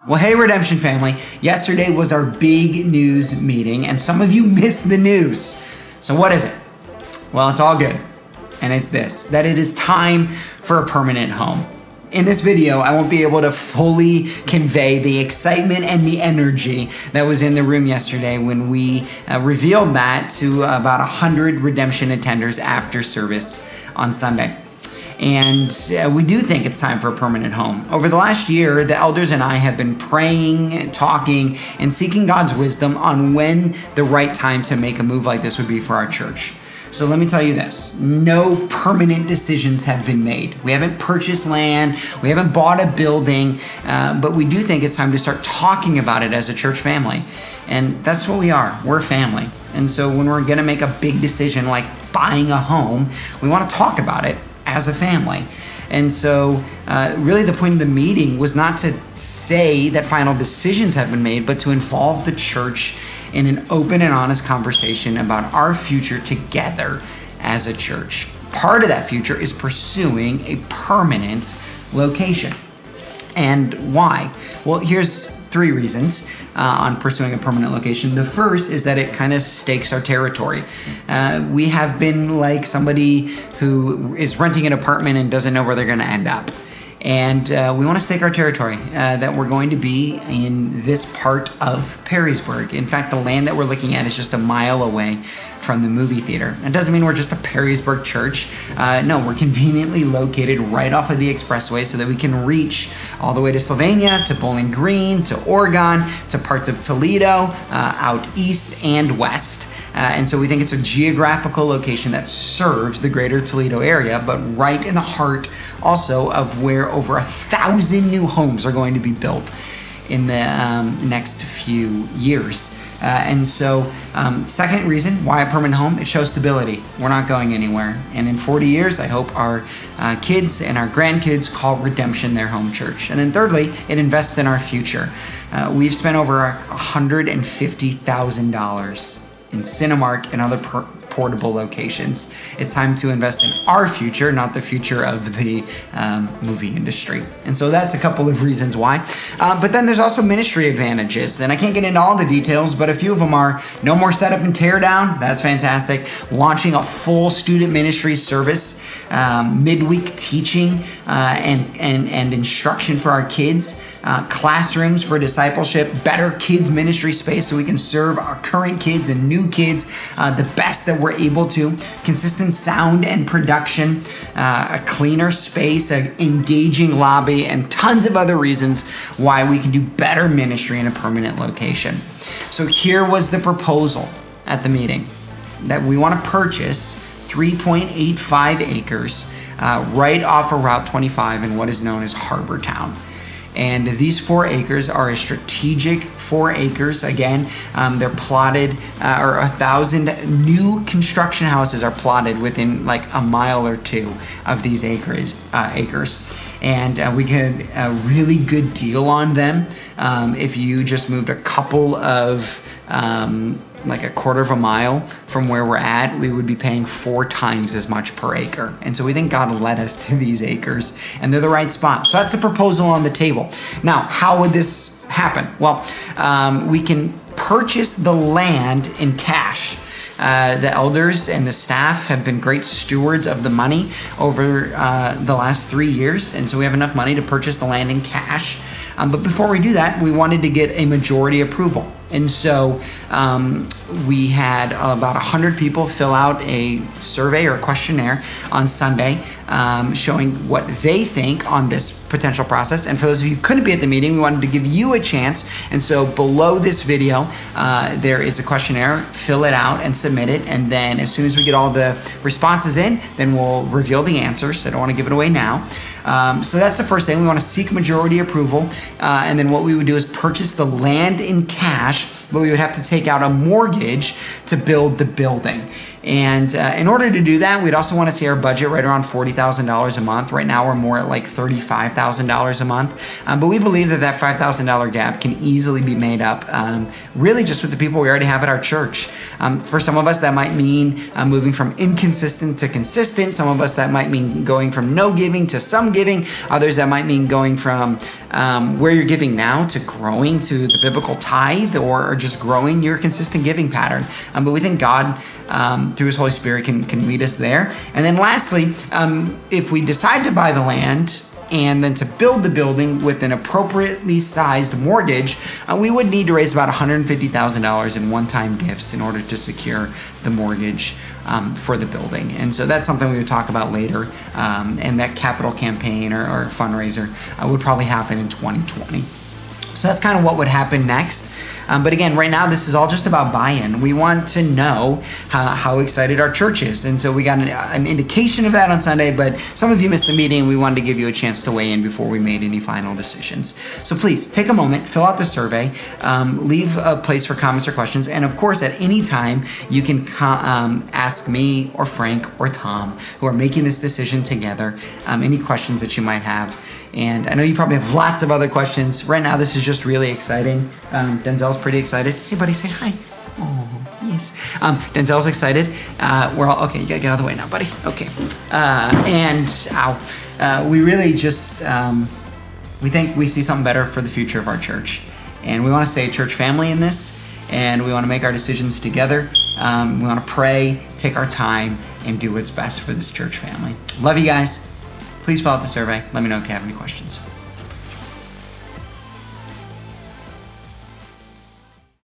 Well, hey, Redemption family. Yesterday was our big news meeting, and some of you missed the news. So what is it? Well, it's all good. And it's this, that it is time for a permanent home. In this video, I won't be able to fully convey the excitement and the energy that was in the room yesterday when we revealed that to about 100 Redemption attenders after service on Sunday. And we do think it's time for a permanent home. Over the last year, the elders and I have been praying, talking, and seeking God's wisdom on when the right time to make a move like this would be for our church. So let me tell you this, no permanent decisions have been made. We haven't purchased land, we haven't bought a building, but we do think it's time to start talking about it as a church family. And that's what we are, we're a family. And so when we're gonna make a big decision like buying a home, we wanna talk about it as a family. And so really the point of the meeting was not to say that final decisions have been made, but to involve the church in an open and honest conversation about our future together as a church. Part of that future is pursuing a permanent location. And why? Well, here's 3 reasons on pursuing a permanent location. The first is that it kind of stakes our territory. We have been like somebody who is renting an apartment and doesn't know where they're gonna end up. And we want to stake our territory, that we're going to be in this part of Perrysburg. In fact, the land that we're looking at is just a mile away from the movie theater. It doesn't mean we're just a Perrysburg church. No, we're conveniently located right off of the expressway so that we can reach all the way to Sylvania, to Bowling Green, to Oregon, to parts of Toledo, out east and west. And so we think it's a geographical location that serves the greater Toledo area, but right in the heart also of where over 1,000 new homes are going to be built in the next few years. And so second reason why a permanent home, it shows stability. We're not going anywhere. And in 40 years, I hope our kids and our grandkids call Redemption their home church. And then thirdly, it invests in our future. We've spent over $150,000 in Cinemark and other portable locations. It's time to invest in our future, not the future of the movie industry. And so that's a couple of reasons why. But then there's also ministry advantages. And I can't get into all the details, but a few of them are no more setup and tear down. That's fantastic. Launching a full student ministry service, midweek teaching and instruction for our kids, classrooms for discipleship, better kids ministry space so we can serve our current kids and new kids the best that we're able to, consistent sound and production, a cleaner space, an engaging lobby, and tons of other reasons why we can do better ministry in a permanent location. So here was the proposal at the meeting, that we want to purchase 3.85 acres right off of Route 25 in what is known as Harbor Town. And these 4 acres are a strategic 4 acres. Again, they're plotted, or 1,000 new construction houses are plotted within like a mile or 2 of these acres. And we get a really good deal on them if you just moved a couple of like a quarter of a mile from where we're at, we would be paying 4 times as much per acre. And so we think God led us to these acres and they're the right spot. So that's the proposal on the table. Now, how would this happen? Well, we can purchase the land in cash. The elders and the staff have been great stewards of the money over the last 3 years. And so we have enough money to purchase the land in cash. But before we do that, we wanted to get a majority approval. And so we had about 100 people fill out a survey or a questionnaire on Sunday showing what they think on this potential process. And for those of you who couldn't be at the meeting, we wanted to give you a chance. And so below this video, there is a questionnaire. Fill it out and submit it. And then as soon as we get all the responses in, then we'll reveal the answers. I don't want to give it away now. So that's the first thing. We want to seek majority approval. And then what we would do is purchase the land in cash, but we would have to take out a mortgage to build the building. And in order to do that, we'd also want to see our budget right around $40,000 a month. Right now, we're more at like $35,000 a month. But we believe that that $5,000 gap can easily be made up really just with the people we already have at our church. For some of us, that might mean moving from inconsistent to consistent. Some of us, that might mean going from no giving to some giving, others that might mean going from where you're giving now to growing to the biblical tithe, or just growing your consistent giving pattern. But we think God, through His Holy Spirit, can lead us there. And then lastly, if we decide to buy the land and then to build the building with an appropriately sized mortgage, we would need to raise about $150,000 in one-time gifts in order to secure the mortgage for the building. And so that's something we would talk about later. And that capital campaign or fundraiser would probably happen in 2020. So that's kind of what would happen next. But again, right now, this is all just about buy-in. We want to know how excited our church is. And so we got an indication of that on Sunday, but some of you missed the meeting. We wanted to give you a chance to weigh in before we made any final decisions. So please take a moment, fill out the survey, leave a place for comments or questions. And of course, at any time, you can ask me or Frank or Tom, who are making this decision together, any questions that you might have. And I know you probably have lots of other questions. Right now, this is just really exciting. Denzel's pretty excited. Hey, buddy, say hi. Oh, yes. Denzel's excited. We're all, okay, you gotta get out of the way now, buddy. Okay. We really just, we think we see something better for the future of our church. And we wanna stay a church family in this, and we wanna make our decisions together. We wanna pray, take our time, and do what's best for this church family. Love you guys. Please fill out the survey. Let me know if you have any questions.